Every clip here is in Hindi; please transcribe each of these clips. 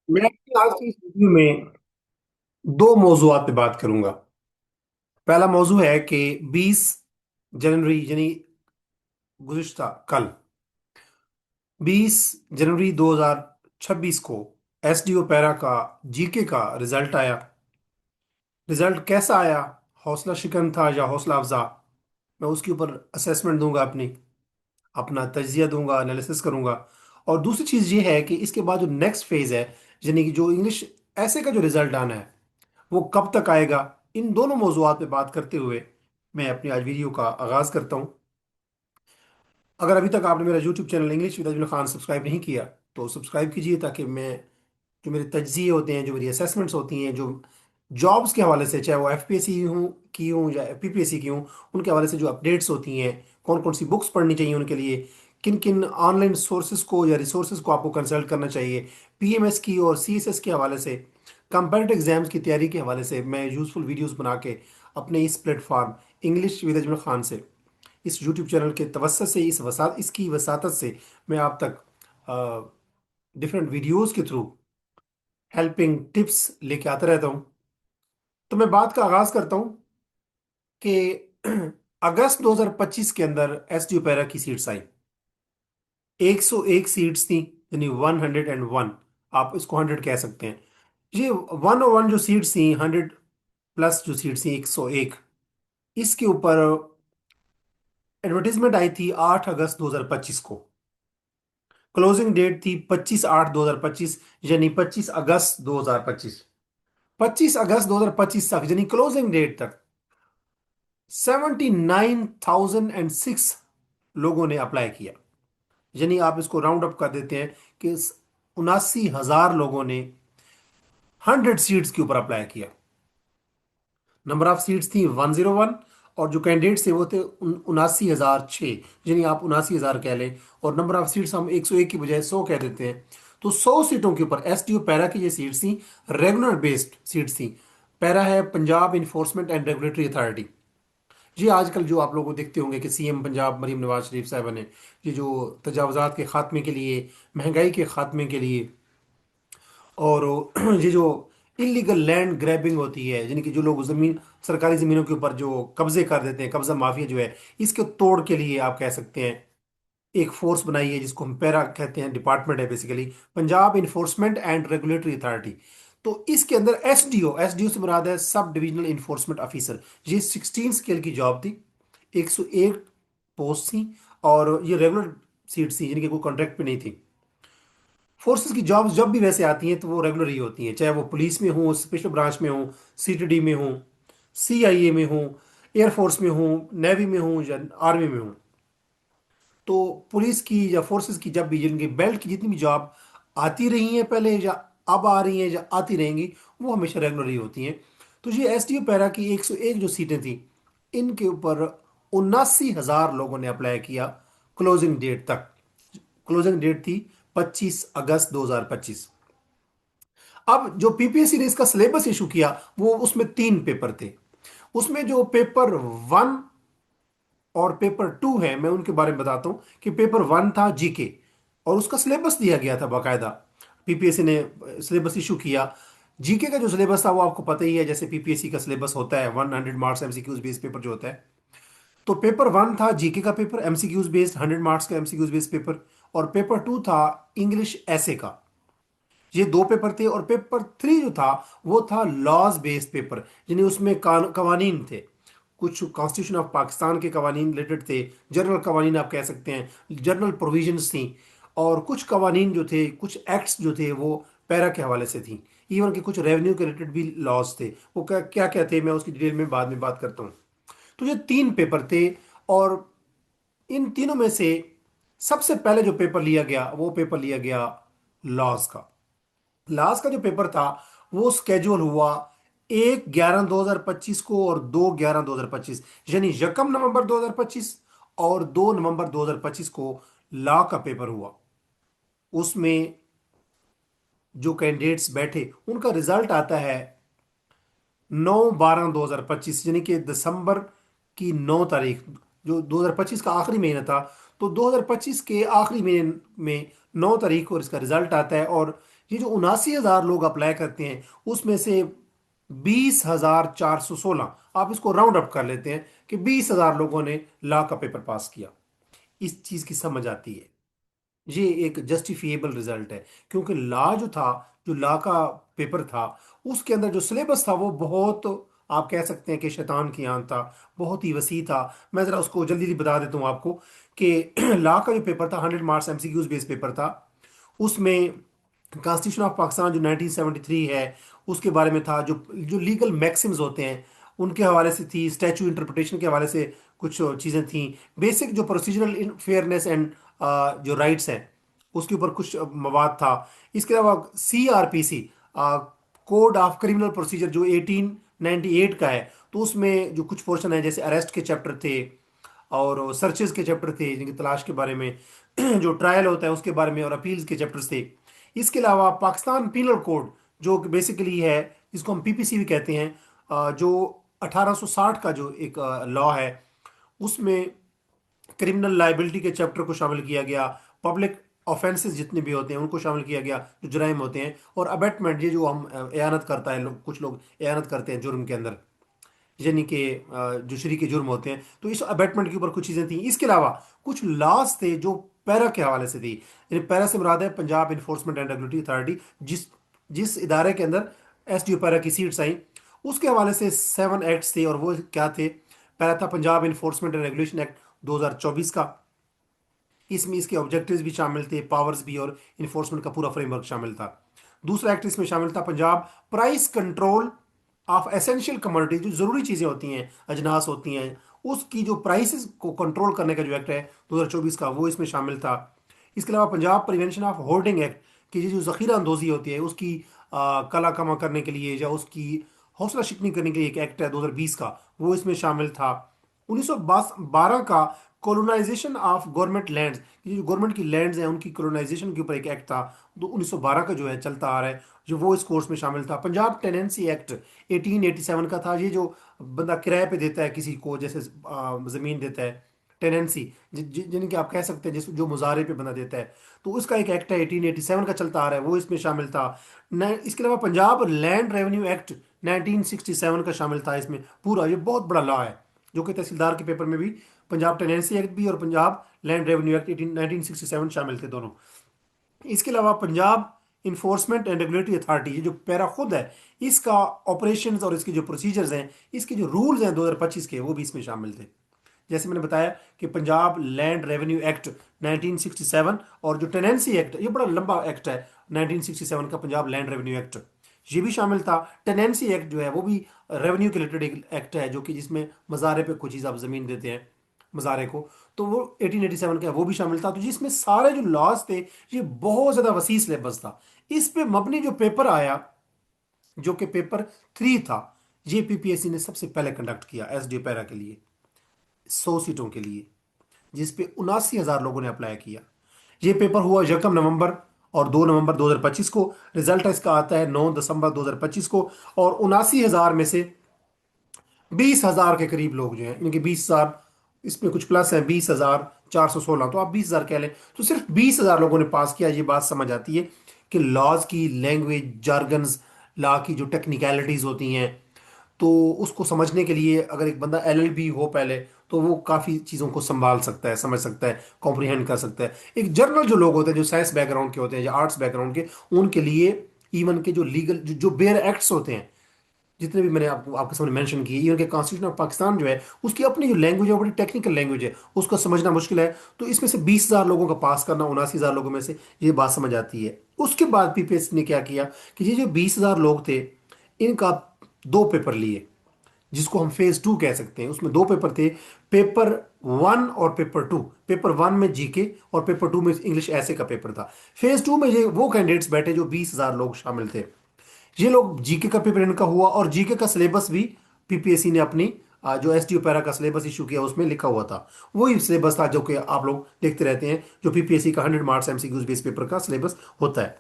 मैं अपनी आज की इस वीडियो में दो मौजुआत पे बात करूंगा। पहला मौजू है कि 20 जनवरी यानी गुज़िश्ता कल 20 जनवरी 2026 को एसडीओ पैरा का जीके का रिजल्ट आया। रिजल्ट कैसा आया, हौसला शिकन था या हौसला अफजा, मैं उसके ऊपर असेसमेंट दूंगा, अपनी अपना तजिया दूंगा, एनालिसिस करूंगा। और दूसरी चीज़ ये है कि इसके बाद जो नेक्स्ट फेज है, यानी कि जो इंग्लिश ऐसे का जो रिजल्ट आना है वो कब तक आएगा। इन दोनों मौजुआत पे बात करते हुए मैं अपनी आज वीडियो का आगाज करता हूं। अगर अभी तक आपने मेरा YouTube channel English with Ajmal Khan subscribe नहीं किया तो सब्सक्राइब कीजिए, ताकि मैं जो मेरे तज्जिए होते हैं, जो मेरी असेसमेंट्स होती हैं, जो जॉब्स के हवाले से, चाहे वो एफपीएससी की हूँ या पीपीएससी की हूँ, उनके हवाले से जो अपडेट्स होती हैं, कौन कौन सी बुक्स पढ़नी चाहिए उनके लिए, किन किन ऑनलाइन सोर्सेज को या रिसोर्सेज को आपको कंसल्ट करना चाहिए, पीएमएस की और सीएसएस के हवाले से, कंपेटिटिव एग्जाम्स की तैयारी के हवाले से मैं यूजफुल वीडियोस बना के अपने इस platform English with Ajmal Khan से, इस यूट्यूब चैनल के तवस्सुत से, इसकी वसातत से मैं आप तक डिफरेंट वीडियोस के थ्रू हेल्पिंग टिप्स लेके आता रहता हूं। तो मैं बात का आगाज करता हूं कि अगस्त 2025 के अंदर एसडीओ पैरा की सीट्स आई। 101 सीट्स थी, यानी 101। आप इसको 100 कह सकते हैं। ये 101 जो सीट्स थी, 100 प्लस जो सीट्स थी 101, इसके ऊपर एडवर्टीजमेंट आई थी 8 अगस्त 2025 को। क्लोजिंग डेट थी 25/8/2025, यानी 25 अगस्त 2025। 25 अगस्त 2025 तक, यानी क्लोजिंग डेट तक 79,006 लोगों ने अप्लाई किया। यानी आप इसको राउंड अप कर देते हैं कि 79,000 लोगों ने 100 सीट्स के ऊपर अप्लाई किया। नंबर ऑफ सीट्स थी 101, और जो कैंडिडेट्स थे वो थे 79,006, यानी आप 79,000 कह लें। और नंबर ऑफ सीट्स हम 101 की बजाय 100 कह देते हैं। तो 100 सीटों के ऊपर एसडीओ पैरा की ये सीट्स थी, रेगुलर बेस्ड सीट्स थी। पैरा है Punjab enforcement and regulatory authority. जी, आजकल जो आप लोगों को देखते होंगे कि सीएम पंजाब मरीम नवाज शरीफ साहब ने ये जो तजावजात के खात्मे के लिए, महंगाई के खात्मे के लिए, और ये जो इलीगल लैंड ग्रैबिंग होती है, यानी कि जो लोग जमीन, सरकारी जमीनों के ऊपर जो कब्जे कर देते हैं, कब्जा माफिया जो है, इसके तोड़ के लिए आप कह सकते हैं एक फोर्स बनाई है, जिसको हम पैरा कहते हैं, डिपार्टमेंट है basically, Punjab enforcement and regulatory authority. तो इसके अंदर एसडीओ, एसडीओ से मुराद है सब डिविजनल इन्फोर्समेंट ऑफिसर। ये 16 स्केल की जॉब थी, 101 पोस्ट थी, और ये रेगुलर सीट थी, यानी कि कोई कॉन्ट्रैक्ट पे नहीं थी। फोर्सेस की जॉब्स जब भी वैसे आती हैं तो वो रेगुलर ही होती हैं, चाहे वो पुलिस में हो, स्पेशल ब्रांच में हो, सीटीडी में हो, सीआईए में हो, एयरफोर्स में हो, नेवी में हो या आर्मी में हो। तो पुलिस की या फोर्सेस की जब भी, जिनकी बेल्ट की जितनी भी जॉब आती रही हैं पहले, या अब आ रही हैं या आती रहेंगी, वो हमेशा रेगुलर ही होती हैं। तो ये एसडीओ पैरा की 101 जो सीटें थी, इनके ऊपर 79,000 लोगों ने अप्लाई किया क्लोजिंग डेट तक। क्लोजिंग डेट थी 25 अगस्त 2025। अब जो पीपीएससी ने इसका सिलेबस इशू किया, वो उसमें 3 पेपर थे। उसमें जो पेपर 1 और पेपर 2 है, मैं उनके बारे में बताता हूँ कि पेपर 1 था जीके, और उसका सिलेबस दिया गया था बाकायदा। पीपीएससी ने सिलेबस इशू किया। जीके का जो सिलेबस था वो आपको पता ही है, जैसे पीपीएससी का सिलेबस होता है, 100 मार्क्स एमसीक्यूज बेस्ड पेपर जो होता है। तो पेपर 1 था जीके का पेपर, एमसीक्यूज बेस्ड, 100 मार्क्स का एमसीक्यूज बेस्ड पेपर। और पेपर 2 था इंग्लिश ऐसे का। ये 2 पेपर थे। और पेपर 3 जो था वो था लॉज बेस्ड पेपर, यानी उसमें कवानीन थे, कुछ कॉन्स्टिट्यूशन ऑफ पाकिस्तान के कवानीन रिलेटेड थे, जनरल कवानीन आप कह सकते हैं, जनरल प्रोविजंस थी। और कुछ कवानीन जो थे, कुछ एक्ट्स जो थे, वो पैरा के हवाले से थी। इवन के कुछ रेवेन्यू के रिलेटेड भी लॉज थे। वो क्या क्या क्या थे, मैं उसकी डिटेल में बाद में बात करता हूँ। तो ये 3 पेपर थे। और इन तीनों में से सबसे पहले जो पेपर लिया गया, वो पेपर लिया गया लॉज का। लास्ट का जो पेपर था वो स्केड्यूल हुआ 1/11/2025 को, और 2/11/2025, यानी 1 नवंबर 2025 और 2 नवंबर 2025 को लॉ का पेपर हुआ। उसमें जो कैंडिडेट्स बैठे उनका रिजल्ट आता है 9/12/2025, यानी कि दिसंबर की 9 तारीख, जो 2025 का आखिरी महीना था। तो 2025 के आखिरी महीने में 9 तारीख को इसका रिजल्ट आता है, और ये जो 79,000 लोग अप्लाई करते हैं उसमें से 20,416, आप इसको राउंड अप कर लेते हैं कि 20,000 लोगों ने लॉ का पेपर पास किया। इस चीज की समझ आती है, ये एक जस्टिफिएबल रिजल्ट है, क्योंकि लॉ जो था, जो लॉ का पेपर था, उसके अंदर जो सिलेबस था वो बहुत, आप कह सकते हैं कि शैतान की आंत था, बहुत ही वसी था। मैं जरा उसको जल्दी जल्दी बता देता हूँ आपको कि लॉ का जो पेपर था 100 मार्क्स एमसीक्यूज बेस्ड पेपर था। उसमें कॉन्स्टिट्यूशन ऑफ पाकिस्तान जो 1973 है उसके बारे में था, जो जो लीगल मैक्सिम्स होते हैं उनके हवाले से थी, स्टैचू इंटरप्रिटेशन के हवाले से कुछ चीज़ें थी, बेसिक जो प्रोसीजरल फेयरनेस एंड जो राइट्स हैं उसके ऊपर कुछ मवाद था। इसके अलावा CRPC, code of criminal procedure, जो 1898 का है, तो उसमें जो कुछ पोर्शन है जैसे अरेस्ट के चैप्टर थे और सर्चेज के चैप्टर थे जिनकी तलाश के बारे में, जो ट्रायल होता है उसके बारे में, और अपील्स के चैप्टर्स थे। इसके अलावा पाकिस्तान पीनल कोड जो बेसिकली है, जिसको हम PPC भी कहते हैं, जो 1860 का जो एक लॉ है, उसमें क्रिमिनल लाइबिलिटी के चैप्टर को शामिल किया गया, पब्लिक ऑफेंसेस जितने भी होते हैं उनको शामिल किया गया, जो जुराइम होते हैं, और अबेटमेंट, ये जो हम एयानत करता है लोग, कुछ लोग एयानत करते हैं जुर्म के अंदर, यानी कि जो शरीक जुर्म होते हैं, तो इस अबेटमेंट के ऊपर कुछ चीज़ें थी। इसके अलावा कुछ लॉज थे जो पैरा के हवाले से थी, यानी पैरा से मुराद है Punjab enforcement and regulatory authority, जिस जिस इदारे के अंदर SDO पैरा की सीट्स आई, उसके हवाले से 7 एक्ट्स थे, और वो क्या थे? पहला था Punjab enforcement and regulation act 2024 का। इसमें इसके ऑब्जेक्टिव्स भी शामिल थे, पावर्स भी, और इन्फोर्समेंट का पूरा फ्रेमवर्क शामिल था। दूसरा एक्ट इसमें शामिल था Punjab price control of essential commodity, जो जरूरी चीजें होती हैं, अजनास होती हैं, उसकी जो प्राइसेस को कंट्रोल करने का जो एक्ट है 2024 का, वो इसमें शामिल था। इसके अलावा Punjab prevention of hoarding act, कि ये जो जखीरा अंदोजी होती है उसकी कला कमा करने के लिए या उसकी हौसला शिकनी करने के लिए एक एक्ट है 2020 का, वो इसमें शामिल था। 1912 का कॉलोनाइजेशन ऑफ गवर्नमेंट लैंड्स, ये जो गवर्नमेंट की लैंड्स हैं उनकी कॉलोनाइजेशन के ऊपर एक एक्ट था, तो 1912 का जो है चलता आ रहा है, जो वो इस कोर्स में शामिल था। पंजाब टेनेंसी एक्ट 1887 का था, ये जो बंदा किराए पे देता है किसी को, जैसे ज़मीन देता है, टेनेंसी, जिनके आप कह सकते हैं जिस जो मुजारे पे बंदा देता है, तो उसका एक एक्ट है 1887 का चलता आ रहा है, वो इसमें शामिल था। इसके अलावा पंजाब लैंड रेवेन्यू एक्ट 1967 का शामिल था इसमें पूरा। ये बहुत बड़ा लॉ है, जो कि तहसीलदार के पेपर में भी पंजाब टेनेंसी एक्ट भी और पंजाब लैंड रेवेन्यू एक्ट 1967 शामिल थे दोनों। इसके अलावा Punjab enforcement and regulatory authority, ये जो पैरा खुद है, इसका ऑपरेशंस और इसके जो प्रोसीजर्स हैं, इसके जो रूल्स हैं 2025 के, वो भी इसमें शामिल थे। जैसे मैंने बताया कि पंजाब लैंड रेवेन्यू एक्ट 1967 और जो टेनेंसी एक्ट, ये बड़ा लंबा एक्ट है 1967 का पंजाब लैंड रेवेन्यू एक्ट, ये भी शामिल था। टेनेंसी एक्ट जो है वो भी रेवेन्यू के रिलेटेड एक एक्ट है, जो कि जिसमें मज़ारे पे कोई चीज़ आप ज़मीन देते हैं मज़ारे को, तो वो 1887 का है, वो भी शामिल था। तो जिसमें सारे जो लॉज थे, ये बहुत ज़्यादा वसी सिलेबस था। इस पे मबनी जो पेपर आया, जो कि पेपर 3 था, ये PPSC ने सबसे पहले कंडक्ट किया SDO पैरा के लिए, 100 सीटों के लिए, जिसपे 79,000 लोगों ने अप्लाई किया। ये पेपर हुआ 1 नवंबर और 2 नवंबर 2025 को। रिजल्ट इसका आता है 9 दिसंबर 2025 को, और 79,000 में से 20,000 के करीब लोग जो हैं, इनके 20,000, इसमें कुछ प्लस है, 20,416, तो आप 20,000 कह लें, तो सिर्फ 20,000 लोगों ने पास किया। ये बात समझ आती है कि लॉज की लैंग्वेज, जार्गन्स, लॉ की जो टेक्निकलिटीज होती हैं, तो उसको समझने के लिए अगर एक बंदा LLB हो पहले, तो वो काफ़ी चीज़ों को संभाल सकता है, समझ सकता है, कॉम्प्रिहेंड कर सकता है। एक जर्नल जो लोग होते हैं, जो साइंस बैकग्राउंड के होते हैं या आर्ट्स बैकग्राउंड के, उनके लिए इवन के जो लीगल जो बेयर एक्ट्स होते हैं, जितने भी मैंने आपको आपके सामने मेंशन किए, इवन के कॉन्स्टिट्यूशन ऑफ पाकिस्तान जो है, उसकी अपनी जो लैंग्वेज है वो बड़ी टेक्निकल लैंग्वेज है, उसको समझना मुश्किल है। तो इसमें से 20,000 लोगों का पास करना 79,000 लोगों में से, ये बात समझ आती है। उसके बाद PPSC ने क्या किया कि ये जो 20,000 लोग थे, इनका 2 पेपर लिए, जिसको हम फेज 2 कह सकते हैं। उसमें 2 पेपर थे, पेपर 1 और पेपर 2। पेपर 1 में GK और पेपर 2 में इंग्लिश ऐसे का पेपर था। फेज 2 में ये वो कैंडिडेट्स बैठे जो 20,000 लोग शामिल थे। ये लोग GK का पेपर इनका हुआ, और GK का सिलेबस भी PPSC ने अपनी जो SDO पैरा का सिलेबस इशू किया उसमें लिखा हुआ था। वही सिलेबस था जो कि आप लोग देखते रहते हैं, जो PPSC का 100 मार्क्स MCQs बेस पेपर का सिलेबस होता है।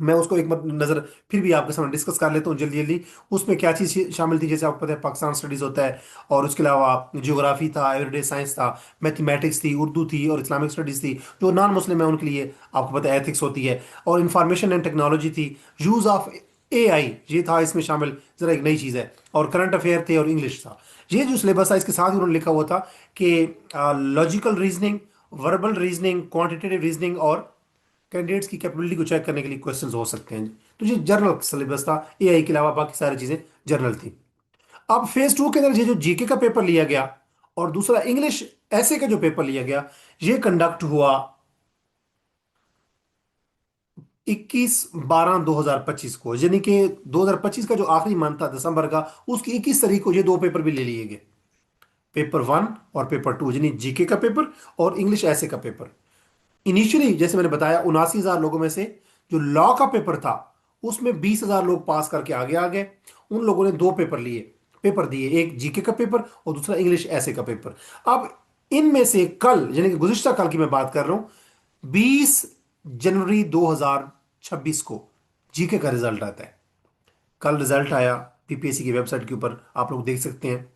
मैं उसको एक नजर फिर भी आपके सामने डिस्कस कर लेता हूँ जल्दी जल्दी। उसमें क्या चीज़ शामिल थी, जैसे आपको पता है पाकिस्तान स्टडीज होता है, और उसके अलावा जियोग्राफी था, एवरीडे साइंस था, मैथमेटिक्स थी, उर्दू थी, और इस्लामिक स्टडीज थी। जो नॉन मुस्लिम है उनके लिए आपको पता है एथिक्स होती है, और इंफॉर्मेशन एंड टेक्नोलॉजी थी, यूज ऑफ AI ये था इसमें शामिल, जरा एक नई चीज़ है, और करंट अफेयर थे, और इंग्लिश था। ये जो सिलेबस था इसके साथ ही उन्होंने लिखा हुआ था कि logical reasoning, verbal reasoning, quantitative reasoning, और कैंडिडेट्स की कैपेबिलिटी को चेक करने के लिए क्वेश्चंस हो सकते हैं। तो ये जनरल सिलेबस था, AI के अलावा बाकी सारी चीजें जनरल थी। अब फेज 2 के अंदर ये जो जीके का पेपर लिया गया, और दूसरा इंग्लिश ऐसे का जो पेपर लिया गया, ये कंडक्ट हुआ 21/12/2025 को, यानी कि 2025 का जो आखिरी मंथ था दिसंबर का, उसकी 21 तारीख को ये दो पेपर भी ले लिए गए। पेपर 1 और पेपर 2, यानी जीके का पेपर और इंग्लिश ऐसे का पेपर। इनिशियली जैसे मैंने बताया 79,000 लोगों में से जो लॉ का पेपर था, उसमें 20,000 लोग पास करके आगे आ गए। उन लोगों ने दो पेपर दिए, एक जीके का पेपर और दूसरा इंग्लिश ऐसे का पेपर। अब इनमें से कल, यानी कि गुज़िश्ता कल की मैं बात कर रहा हूं, 20 जनवरी 2026 को जीके का रिजल्ट आता है। कल रिजल्ट आया, PPSC की वेबसाइट के ऊपर आप लोग देख सकते हैं।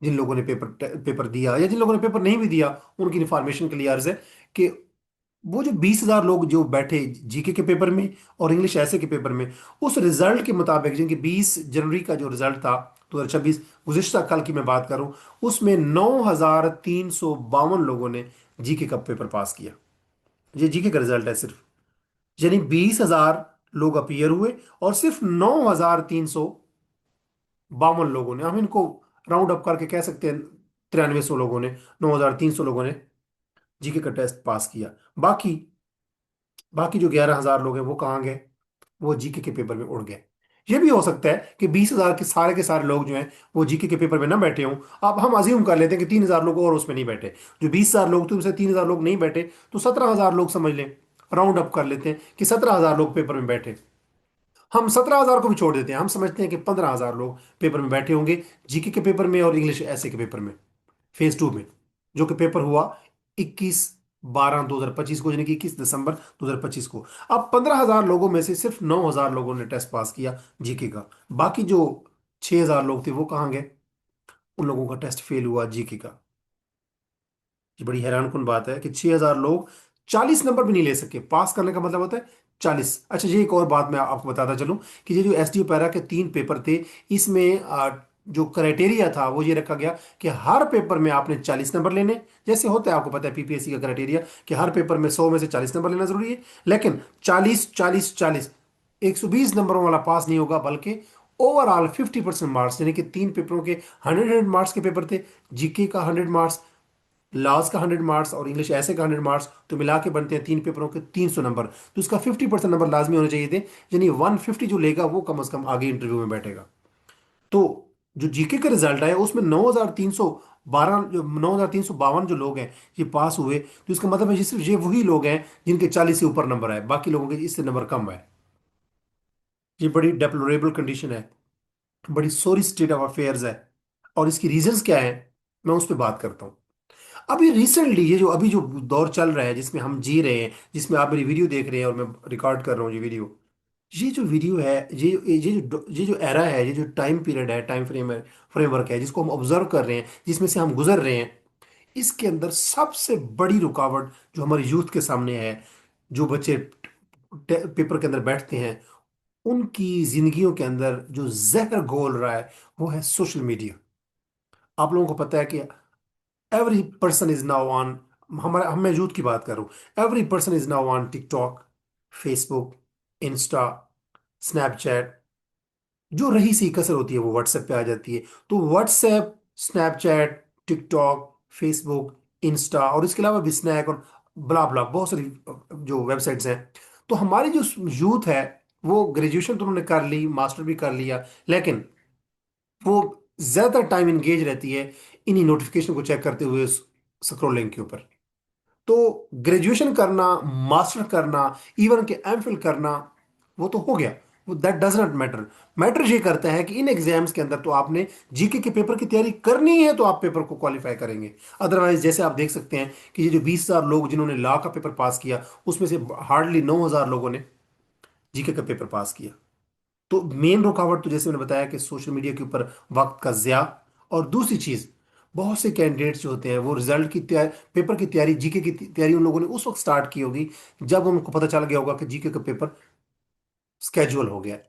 जिन लोगों ने पेपर पेपर दिया या जिन लोगों ने पेपर नहीं भी दिया, उनकी इन्फॉर्मेशन के लिए अर्ज है कि वो जो 20,000 लोग जो बैठे जीके के पेपर में और इंग्लिश ऐसे के पेपर में, उस रिजल्ट के मुताबिक, जिनकी 20 जनवरी का जो रिजल्ट था 2026, गुज़िश्ता कल की मैं बात करूं, उसमें 9,352 लोगों ने जीके का पेपर पास किया। ये जीके का रिजल्ट है सिर्फ, यानी 20,000 लोग अपीयर हुए, और सिर्फ 9,352 लोगों ने, हम इनको राउंड अप करके कह सकते हैं 9300 लोगों ने, 9,300 लोगों ने जीके का टेस्ट पास किया। बाकी बाकी जो 11,000 लोग हैं वो कहाँ गए? वो जीके के पेपर में उड़ गए। ये भी हो सकता है कि 20,000 के सारे लोग जो हैं वो जीके के पेपर में ना बैठे हों। अब हम अज्यूम कर लेते हैं कि 3,000 लोग और उसमें नहीं बैठे। जो 20,000 लोग थे उनसे 3,000 लोग नहीं बैठे, तो 17,000 लोग समझ लें, राउंड अप कर लेते हैं कि 17,000 लोग पेपर में बैठे। हम 17,000 को भी छोड़ देते हैं, हम समझते हैं कि 15,000 लोग पेपर में बैठे होंगे, जीके के पेपर में और इंग्लिश ऐसे के पेपर में, फेज 2 में, जो कि पेपर हुआ 21/12/2025 को, यानी कि 21 दिसंबर 2025 को। अब 15,000 लोगों में से सिर्फ 9,000 लोगों ने टेस्ट पास किया जीके का। बाकी जो 6,000 लोग थे वो कहाँ गए? उन लोगों का टेस्ट फेल हुआ जीके का। ये बड़ी हैरानकुन बात है कि 6,000 लोग 40 नंबर भी नहीं ले सके। पास करने का मतलब होता है 40। अच्छा, ये एक और बात मैं आपको बताता चलूं कि ये जो एसडीओ पैरा के 3 पेपर थे, इसमें जो क्राइटेरिया था वो ये रखा गया कि हर पेपर में आपने 40 नंबर लेने। जैसे होता है, आपको पता है PPSC का क्राइटेरिया कि हर पेपर में 100 में से 40 नंबर लेना जरूरी है। लेकिन 40 40 40, 120 नंबरों वाला पास नहीं होगा, बल्कि ओवरऑल 50% मार्क्स, यानी कि 3 पेपरों के 100 100 मार्क्स के पेपर थे। जीके का 100 मार्क्स, लॉज का 100 मार्क्स, और इंग्लिश ऐसे का 100 मार्क्स, तो मिला के बनते हैं 3 पेपरों के 300 नंबर। तो इसका 50% नंबर लाजमी होने चाहिए थे, यानी 150 जो लेगा वो कम से कम आगे इंटरव्यू में बैठेगा। तो जो जीके का रिजल्ट आया उसमें 9,312, जो 9,352 जो लोग हैं ये पास हुए। तो इसका मतलब है ये सिर्फ ये वही लोग हैं जिनके 40 से ऊपर नंबर आए, बाकी लोगों के इससे नंबर कम आए। ये बड़ी डेप्लोरेबल कंडीशन है, बड़ी सॉरी स्टेट ऑफ अफेयर्स है। और इसकी रीजंस क्या है, मैं उस पर बात करता हूँ। अभी रिसेंटली ये जो अभी जो दौर चल रहा है जिसमें हम जी रहे हैं, जिसमें आप मेरी वीडियो देख रहे हैं और मैं रिकॉर्ड कर रहा हूँ ये जो वीडियो है, ये जो एरा है, ये जो टाइम पीरियड है, टाइम फ्रेमवर्क है, जिसको हम ऑब्जर्व कर रहे हैं, जिसमें से हम गुजर रहे हैं, इसके अंदर सबसे बड़ी रुकावट जो हमारे यूथ के सामने है, जो बच्चे पेपर के अंदर बैठते हैं, उनकी जिंदगियों के अंदर जो जहर घोल रहा है वो है सोशल मीडिया। आप लोगों को पता है कि every person is now on, हमारा हम मैं यूथ की बात कर रहा हूँ, every person is now on TikTok, Facebook, Insta, Snapchat. जो रही सी कसर होती है वो व्हाट्सएप पे आ जाती है। तो WhatsApp, Snapchat, TikTok, Facebook, Insta, और इसके अलावा भी स्नैक और ब्ला ब्ला बहुत सारी जो वेबसाइट्स हैं। तो हमारी जो यूथ है वो ग्रेजुएशन तो उन्होंने कर ली, मास्टर भी कर लिया, लेकिन वो ज्यादातर टाइम इंगेज रहती है इन्हीं नोटिफिकेशन को चेक करते हुए, स्क्रोलिंग के ऊपर। तो ग्रेजुएशन करना, मास्टर करना, इवन के एमफिल करना, वो तो हो गया, वो that does not matter. Matter ये करता है कि इन एग्जाम्स के अंदर तो आपने जीके के पेपर की तैयारी करनी है, तो आप पेपर को क्वालिफाई करेंगे। अदरवाइज जैसे आप देख सकते हैं कि ये जो 20,000 लोग जिन्होंने लॉ का पेपर पास किया, उसमें से हार्डली 9,000 लोगों ने जीके का पेपर पास किया। तो मेन रुकावट तो जैसे मैंने बताया कि सोशल मीडिया के ऊपर वक्त का ज़्या, और दूसरी चीज़, बहुत से कैंडिडेट्स जो होते हैं वो रिजल्ट की तैयारी, पेपर की तैयारी, जीके की तैयारी उन लोगों ने उस वक्त स्टार्ट की होगी जब उनको पता चल गया होगा कि जीके का पेपर स्केड्यूल हो गया है।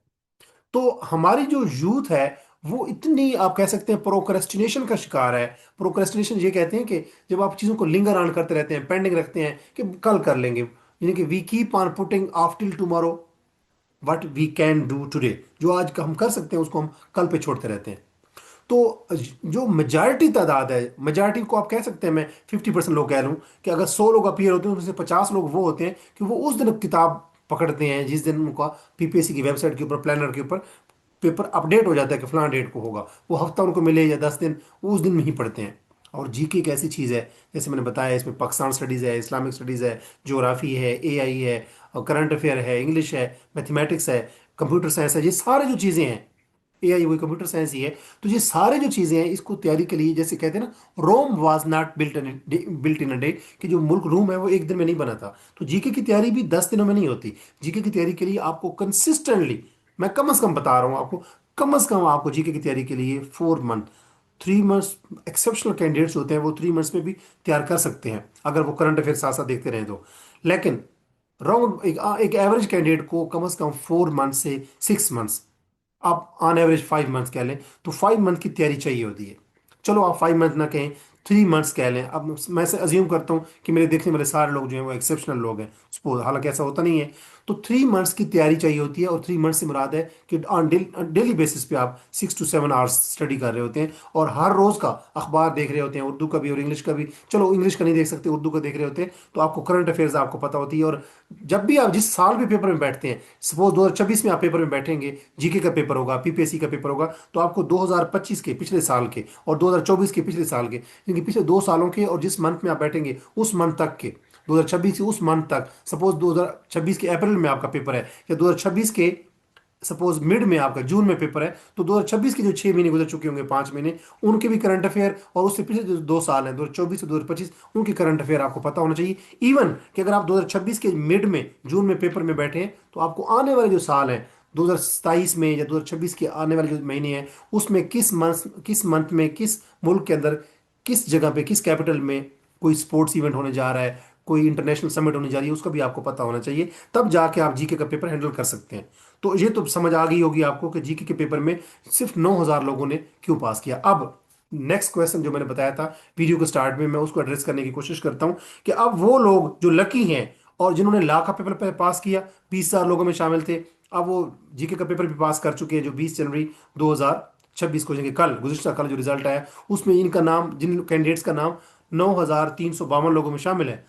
तो हमारी जो यूथ है वो इतनी, आप कह सकते हैं, प्रोक्रेस्टिनेशन का शिकार है। प्रोक्रेस्टिनेशन ये कहते हैं कि जब आप चीज़ों को लिंगर ऑन करते रहते हैं, पेंडिंग रखते हैं कि कल कर लेंगे, यानी कि we keep on putting off till tomorrow what we can do today. जो आज का हम कर सकते हैं उसको हम कल पे छोड़ते रहते हैं। तो जो मेजॉरिटी तादाद है, मेजॉरिटी को आप कह सकते हैं, मैं 50% लोग कह रहा हूँ कि अगर 100 लोग अपीयर होते हैं उसमें से 50 लोग वो होते हैं कि वो उस दिन किताब पकड़ते हैं जिस दिन उनका पीपीएससी की वेबसाइट के ऊपर, प्लानर के ऊपर पेपर अपडेट हो जाता है कि फलां डेट को होगा। वो हफ्ता उनको मिले या 10 दिन, वो उस दिन में ही पढ़ते हैं। और जीके एक ऐसी चीज़ है, जैसे मैंने बताया, इसमें पाकिस्तान स्टडीज़ है, इस्लामिक स्टडीज़ है, ज्योग्राफी है, एआई है, और करंट अफेयर है, इंग्लिश है, मैथमेटिक्स है, कंप्यूटर साइंस है, ये सारे जो चीज़ें हैं, एआई वही कंप्यूटर साइंस ही है। तो ये सारे जो चीज़ें हैं इसको तैयारी के लिए, जैसे कहते हैं ना, Rome was not built in a day, कि जो मुल्क रोम है वो एक दिन में नहीं बना था। तो जीके की तैयारी भी 10 दिनों में नहीं होती। जीके की तैयारी के लिए आपको कंसिस्टेंटली, मैं कम से कम बता रहा हूँ आपको, कम से कम आपको जीके की तैयारी के लिए 4 मंथ, 3 मंथ्स, एक्सेप्शनल कैंडिडेट्स होते हैं वो 3 मंथ्स में भी तैयार कर सकते हैं अगर वो करंट अफेयर साथ साथ देखते रहें तो। लेकिन राउंड एक एवरेज कैंडिडेट को कम से कम 4 मंथ से 6 मंथ्स, आप ऑन एवरेज 5 मंथ्स कह लें, तो 5 मंथ की तैयारी चाहिए होती है। चलो आप 5 मंथ ना कहें, 3 मंथ्स कह लें। अब मैं से अज्यूम करता हूँ कि मेरे देखने वाले सारे लोग जो हैं वो एक्सेप्शनल लोग हैं, सपोज, हालांकि ऐसा होता नहीं है। तो 3 मंथ्स की तैयारी चाहिए होती है, और 3 मंथ से मुराद है कि ऑन डेली बेसिस पे आप 6 to 7 आवर्स स्टडी कर रहे होते हैं, और हर रोज का अखबार देख रहे होते हैं, उर्दू का भी और इंग्लिश का भी। चलो इंग्लिश का नहीं देख सकते, उर्दू का देख रहे होते हैं, तो आपको करंट अफेयर्स आपको पता होती है। और जब भी आप जिस साल भी पेपर में बैठते हैं, सपोज 2026 में आप पेपर में बैठेंगे, जीके का पेपर होगा, पीपीएससी का पेपर होगा, तो आपको 2025 के पिछले साल के और 2024 के पिछले साल के, यानी कि पिछले 2 सालों के, और जिस मंथ में आप बैठेंगे उस मंथ तक के, 2026 से उस मंथ तक, सपोज 2026 के अप्रैल में आपका पेपर है, या 2026 के सपोज मिड में आपका जून में पेपर है, तो 2026 के जो 6 महीने गुजर चुके होंगे, 5 महीने, उनके भी करंट अफेयर, और उससे पिछले जो 2 साल हैं, 2024 से 2025, उनके करंट अफेयर आपको पता होना चाहिए। इवन कि अगर आप 2026 के मिड में जून में पेपर में बैठे हैं, तो आपको आने वाले जो साल हैं, 2027 में या 2026 के आने वाले जो महीने हैं, उसमें किस मंथ में, किस मुल्क के अंदर, किस जगह पे, किस कैपिटल में कोई स्पोर्ट्स इवेंट होने जा रहा है, कोई इंटरनेशनल समिट होने जा रही है, उसका भी आपको पता होना चाहिए। तब जाके आप जीके का पेपर हैंडल कर सकते हैं। तो ये तो समझ आ गई होगी आपको कि जीके के पेपर में सिर्फ 9,000 लोगों ने क्यों पास किया। अब नेक्स्ट क्वेश्चन जो मैंने बताया था वीडियो के स्टार्ट में, मैं उसको एड्रेस करने की कोशिश करता हूं कि अब वो लोग जो लकी हैं और जिन्होंने ला का पेपर पास किया, 20,000 लोगों में शामिल थे, अब वो जीके का पेपर भी पास कर चुके हैं, जो 20 जनवरी 2026 को, जगह कल, गुज़िश्ता कल जो रिजल्ट आया, उसमें इनका नाम, जिन कैंडिडेट्स का नाम 9,352 लोगों में शामिल है,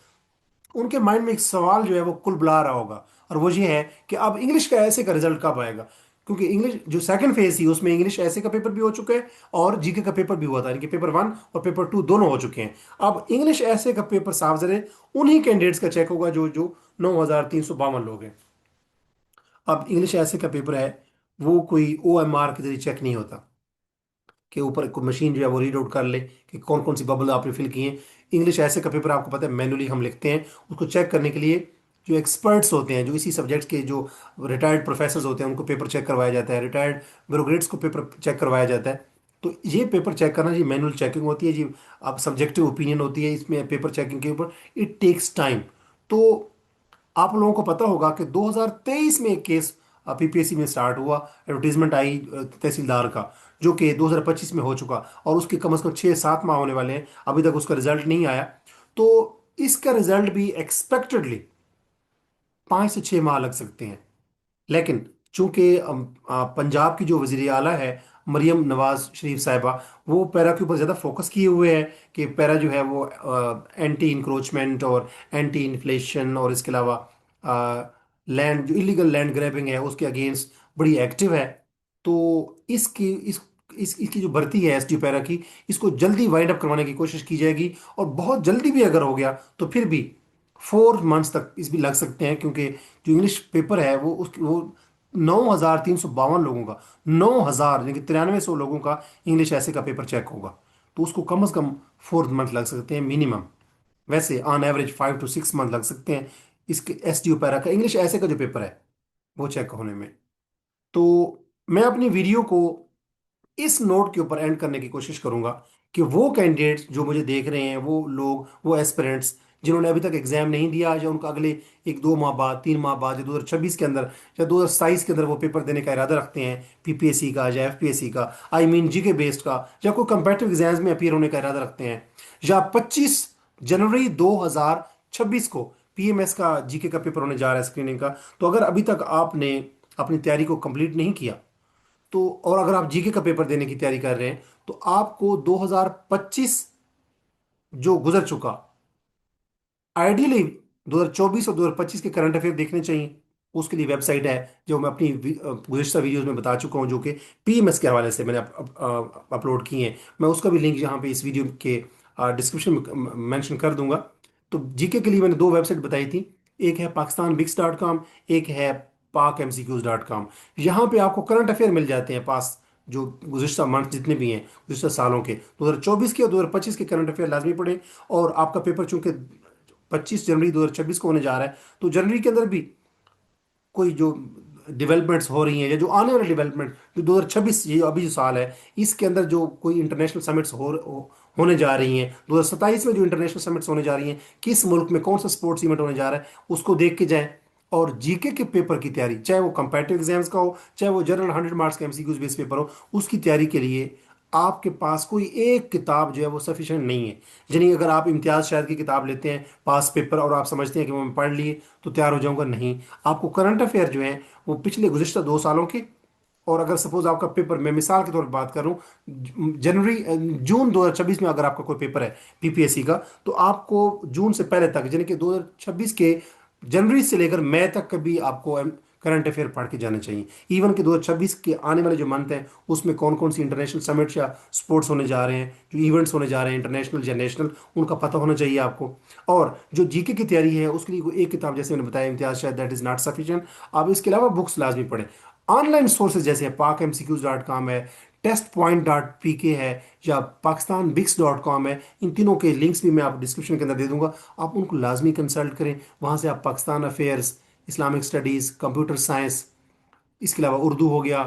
उनके माइंड में एक सवाल जो है वो कुल बुला रहा होगा, और वो ये है कि अब इंग्लिश का ऐसे का रिजल्ट कब आएगा। क्योंकि इंग्लिश जो सेकंड फेज थी उसमें इंग्लिश ऐसे का पेपर भी हो चुका है, और जीके का पेपर भी हुआ था, यानी कि पेपर 1 और पेपर 2 दोनों हो चुके हैं। अब इंग्लिश ऐसे का पेपर साफ जरे उन्हीं कैंडिडेट्स का चेक होगा जो जो 9,352 लोग हैं। अब इंग्लिश ऐसे का पेपर है, वो कोई ओएमआर के जरिए चेक नहीं होता के ऊपर कोई मशीन जो है वो रीड आउट कर ले कि कौन कौन सी बबल आपने फिल की हैं। इंग्लिश ऐसे का पेपर आपको पता है मैनुअली हम लिखते हैं। उसको चेक करने के लिए जो एक्सपर्ट्स होते हैं, जो इसी सब्जेक्ट्स के जो रिटायर्ड प्रोफेसर होते हैं, उनको पेपर चेक करवाया जाता है, रिटायर्ड ब्यूरोक्रेट्स को पेपर चेक करवाया जाता है। तो ये पेपर चेक करना, ये मैनुअल चेकिंग होती है जी। अब सब्जेक्टिव ओपिनियन होती है इसमें पेपर चेकिंग के ऊपर, इट टेक्स टाइम। तो आप लोगों को पता होगा कि 2023 में एक केस पीपीएससी में स्टार्ट हुआ, एडवर्टीजमेंट आई तहसीलदार का, जो कि 2025 में हो चुका, और उसके कम से कम 6-7 माह होने वाले हैं, अभी तक उसका रिजल्ट नहीं आया। तो इसका रिजल्ट भी एक्सपेक्टेडली 5 से 6 माह लग सकते हैं। लेकिन चूंकि पंजाब की जो वजीर आला है मरियम नवाज शरीफ साहिबा, वो पैरा के ऊपर ज़्यादा फोकस किए हुए हैं कि पैरा जो है वो एंटी इंक्रोचमेंट और एंटी इन्फ्लेशन, और इसके अलावा लैंड, जो इलीगल लैंड ग्रैबिंग है उसके अगेंस्ट बड़ी एक्टिव है। तो इसकी जो भर्ती है एसडी पैरा की, इसको जल्दी वाइंड अप करवाने की कोशिश की जाएगी। और बहुत जल्दी भी अगर हो गया तो फिर भी 4 मंथ्स तक इस भी लग सकते हैं, क्योंकि जो इंग्लिश पेपर है वो 9,352 लोगों का, 9,000 यानी कि 9300 लोगों का इंग्लिश ऐसे का पेपर चेक होगा। तो उसको कम से कम 4 मंथ लग सकते हैं मिनिमम। वैसे ऑन एवरेज 5 to 6 मंथ लग सकते हैं इसके एस डी ओ पैरा का इंग्लिश ऐसे का जो पेपर है। वो चेक होने में। तो मैं अपनी वीडियो को इस नोट के ऊपर एंड करने की कोशिश करूंगा कि वो कैंडिडेट्स जो मुझे देख रहे हैं, वो लोग, वो एस्पिरेंट्स जिन्होंने अभी तक एग्जाम नहीं दिया, या उनका अगले एक दो माह बाद, 3 माह बाद, या 2026 के अंदर या 2027 के अंदर वो पेपर देने का इरादा रखते हैं, पीपीएससी का या एफपीएससी का, आई मीन जीके बेस्ड का, या कोई कंपेटिटिव एग्जाम्स में अपीयर होने का इरादा रखते हैं, या 25 जनवरी 2026 को पीएमएस का जीके का पेपर होने जा रहा है, स्क्रीनिंग का। तो अगर अभी तक आपने अपनी तैयारी को कंप्लीट नहीं किया, तो और अगर आप जीके का पेपर देने की तैयारी कर रहे हैं, तो आपको 2025 जो गुजर चुका, आइडियली 2024 और 2025 के करंट अफेयर देखने चाहिए। उसके लिए वेबसाइट है जो मैं अपनी गुज़िश्ता वीडियोस में बता चुका हूं, जो कि पीएमएस के हवाले से मैंने अपलोड की हैं। मैं उसका भी लिंक यहाँ पे इस वीडियो के डिस्क्रिप्शन में मेंशन कर दूंगा। तो जीके के लिए मैंने दो वेबसाइट बताई थी, एक है pakistanbix.com, एक है pakmcqs.com। यहाँ पे आपको करंट अफेयर मिल जाते हैं, पास जो गुज़िश्ता मंथ जितने भी हैं, गुज़िश्ता सालों के 2024 के और 2025 के करंट अफेयर लाजमी पढ़े। और आपका पेपर चूंकि 25 जनवरी 2026 को होने जा रहा है, तो जनवरी के अंदर भी कोई जो डेवलपमेंट्स हो रही हैं, या जो आने वाले डेवलपमेंट जो 2026, ये अभी जो साल है, इसके अंदर जो कोई इंटरनेशनल समिट्स होने जा रही हैं, 2027 में जो इंटरनेशनल समिट्स होने जा रही हैं, किस मुल्क में कौन सा स्पोर्ट्स इवेंट होने जा रहा है, उसको देख के जाएं। और जीके के पेपर की तैयारी, चाहे वो कंपेटिटिव एग्जाम्स का हो, चाहे वो जनरल 100 मार्क्स का एमसीक्यूज बेस्ड पेपर हो, उसकी तैयारी के लिए आपके पास कोई एक किताब जो है वो सफिशिएंट नहीं है। यानी अगर आप इम्तियाज शायद की किताब लेते हैं, पास पेपर, और आप समझते हैं कि वो मैं पढ़ लिए तो तैयार हो जाऊंगा, नहीं। आपको करंट अफेयर जो है वो पिछले गुज़िश्ता 2 सालों के, और अगर सपोज आपका पेपर, मैं मिसाल के तौर पर बात कर रहा हूँ, जून 2026 में अगर आपका कोई पेपर है पीपीएससी का, तो आपको जून से पहले तक, यानी कि 2026 के जनवरी से लेकर मई तक कभी आपको करंट अफेयर पढ़ के जाने चाहिए। इवन कि 2026 के आने वाले जो मंथ हैं, उसमें कौन कौन सी इंटरनेशनल समिट्स या स्पोर्ट्स होने जा रहे हैं, जो इवेंट्स होने जा रहे हैं इंटरनेशनल या नेशनल, उनका पता होना चाहिए आपको। और जो जीके की तैयारी है, उसके लिए कोई एक किताब, जैसे मैंने बताया इम्तियाज शायद, दैट इज नॉट सफिशिएंट। आप इसके अलावा बुक्स लाजमी पढ़ें। ऑनलाइन सोर्सेज जैसे pakmcqs.com है, testpoint.pk है, या pakistanbix.com है, इन तीनों के लिंक्स भी मैं आप डिस्क्रिप्शन के अंदर दे दूंगा। आप उनको लाजमी कंसल्ट करें। वहाँ से आप Pakistan affairs, Islamic studies, computer science, इसके अलावा उर्दू हो गया,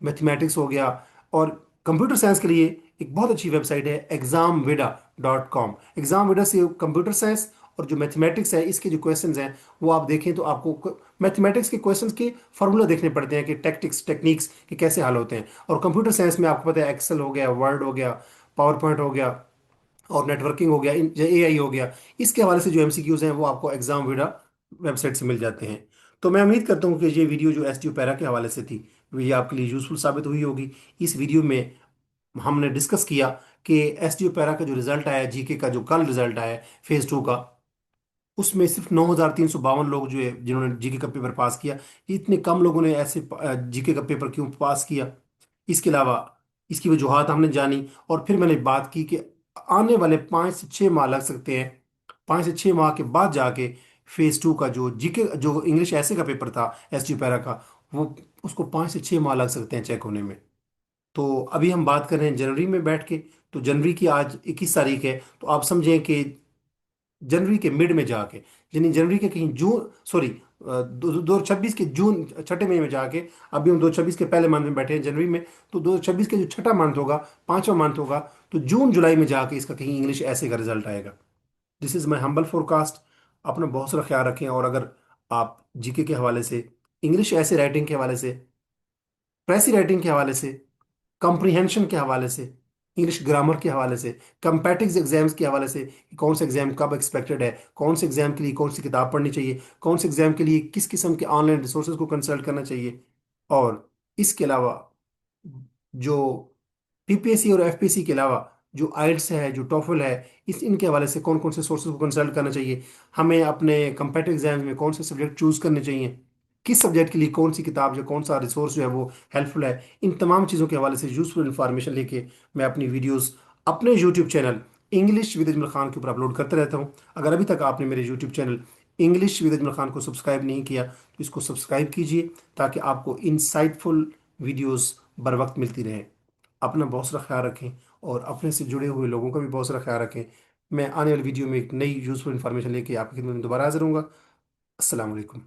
मैथमेटिक्स हो गया, और कंप्यूटर साइंस के लिए एक बहुत अच्छी वेबसाइट है examvida.com। एग्जाम से कंप्यूटर साइंस और जो मैथमेटिक्स है, इसके जो क्वेश्चंस हैं, वो आप देखें तो आपको मैथमेटिक्स के क्वेश्चंस के फार्मूला देखने पड़ते हैं कि टैक्टिक्स टेक्निक्स के कैसे हल होते हैं। और कंप्यूटर साइंस में आपको पता है एक्सेल हो गया, वर्ड हो गया, पावर पॉइंट हो गया, और नेटवर्किंग हो गया, एआई हो गया। इसके हवाले से जो एमसीक्यूज हैं वो आपको एग्जाम विडा वेबसाइट से मिल जाते हैं। तो मैं उम्मीद करता हूँ कि ये वीडियो जो एस टी पैरा के हवाले से थी, ये आपके लिए यूजफुल साबित हुई होगी। इस वीडियो में हमने डिस्कस किया कि एस टी पैरा का जो रिजल्ट आया, जीके का जो कल रिजल्ट आया फेज 2 का, उसमें सिर्फ 9,352 लोग जो है जिन्होंने जीके का पेपर पास किया। इतने कम लोगों ने ऐसे जीके का पेपर क्यों पास किया? इसके अलावा इसकी वजूहत हमने जानी, और फिर मैंने बात की कि आने वाले 5 से 6 माह लग सकते हैं। 5 से 6 माह के बाद जाके फेज 2 का जो जीके, जो इंग्लिश ऐसे का पेपर था एस टी पैरा का, वो उसको 5 से 6 माह लग सकते हैं चेक होने में। तो अभी हम बात कर रहे हैं जनवरी में बैठ के। तो जनवरी की आज 21 तारीख है, तो आप समझें कि जनवरी के मिड में जाके, यानी जनवरी के कहीं जून, सॉरी, 2026 के जून छठे महीने में जाके, अभी हम 2026 के पहले मंथ में बैठे हैं जनवरी में, तो 2026 के जो छठा मंथ होगा, 5वां मंथ होगा, तो जून जुलाई में जाके इसका कहीं इंग्लिश ऐसे का रिजल्ट आएगा। This is my humble forecast. अपना बहुत सारा ख्याल रखें। और अगर आप जीके के हवाले से, इंग्लिश ऐसे राइटिंग के हवाले से, प्रेसी राइटिंग के हवाले से, कॉम्प्रिहेंशन के हवाले से, इंग्लिश ग्रामर के हवाले से, कंपैटिव एग्जाम्स के हवाले से, कि कौन सा एग्जाम कब एक्सपेक्टेड है, कौन से एग्जाम के लिए कौन सी किताब पढ़नी चाहिए, कौन से एग्जाम के लिए किस किस्म के ऑनलाइन रिसोर्सेज को कंसल्ट करना चाहिए, और इसके अलावा जो पीपीएससी और एफपीएससी के अलावा जो आइल्स है, जो टॉफल है, इस इनके हवाले से कौन कौन से सोर्सेज को कंसल्ट करना चाहिए, हमें अपने कंपेटिव एग्जाम्स में कौन से सब्जेक्ट चूज करने चाहिए, किस सब्जेक्ट के लिए कौन सी किताब या कौन सा रिसोर्स जो है वो हेल्पफुल है, इन तमाम चीज़ों के हवाले से यूजफुल इंफॉर्मेशन लेके मैं अपनी वीडियोस अपने YouTube channel English with Ajmal Khan के ऊपर अपलोड करता रहता हूँ। अगर अभी तक आपने मेरे YouTube channel English with Ajmal Khan को सब्सक्राइब नहीं किया, तो इसको सब्सक्राइब कीजिए, ताकि आपको इंसाइटफुल वीडियोस बर वक्त मिलती रहे। अपना बहुत सारा ख्याल रखें, और अपने से जुड़े हुए लोगों का भी बहुत सारा ख्याल रखें। मैं आने वाली वीडियो में एक नई यूजफुल इंफॉर्मेशन लेके आपकी खिदमत में दोबारा हाजिर हूँगा। अस्सलाम वालेकुम।